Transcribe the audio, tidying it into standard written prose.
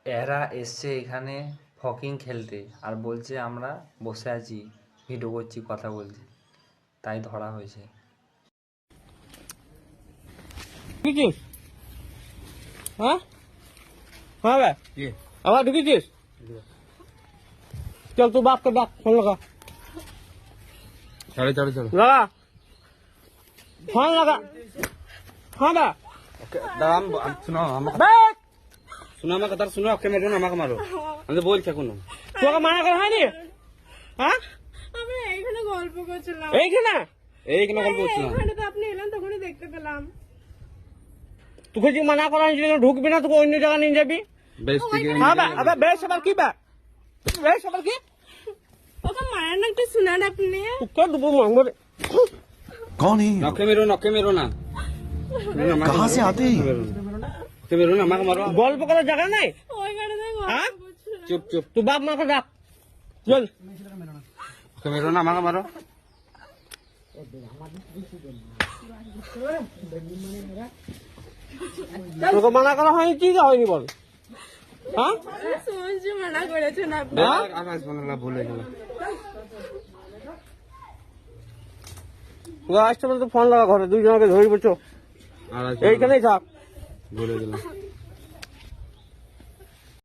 এরা এসছে এখানে ফকিং খেলতে আর বলছে আমরা বসে আছি ভিডিও করছি কথা বলছি, তাই ধরা হয়েছে। ঢুকেছিস? হ্যাঁ হ্যাঁ ভাই আবার ঢুকেছিস? চল তুই বাপকে ডাক, ফোন লাগা। चलो चलो चलो লাগা ফোন লাগা। হ্যাঁ ভাই दादा हम सुनो हम सुनो हम कतर सुनो आपके मेरे ना আমাকে মারো আমি তো বলছি কোনো তোকে মানা করা হয়নি? হ্যাঁ আমি এইখানে গল্প করছিলাম। এইখানে এইখানে গল্প হচ্ছে না এখানে তো আপনি এলেন তখনই দেখতে পেলাম। তোকে যে মানা করা হয়েছিল ঢুকবি না, তোকে অন্য জায়গায় নিয়ে যাবি। বেশ ঠিক হ্যাঁ ভাই আবে বেশ আবার কি ভাই, বেশ আবার কি ওকে মারেন না, একটু শুনেন আপনি। তোকে দুপুর মাংবো রে। कौन है ये? নকে মেরো না कहाँ से आते हैं? নকে মেরো না আমাকে মারো গল্প করার জায়গা নাই। ওইখানে তো হ্যাঁ গল্প করছিলাম। চুপ চুপ তুই বাপ মাকে ডাক চল। নকে মেরো না আমাকে মারো তোকে মানা করা হয়নি, কি হয়নি বল? হ্যাঁ আমি শুনছি মানা করেছেন আপনি। আকাশ বাংলা ভুলে গেল ও আসতে বলে তো ফোন লাগা ঘরে, দুইজনকে ধরি বলছো আর এইখানেই থাক। ভুলে গেলাম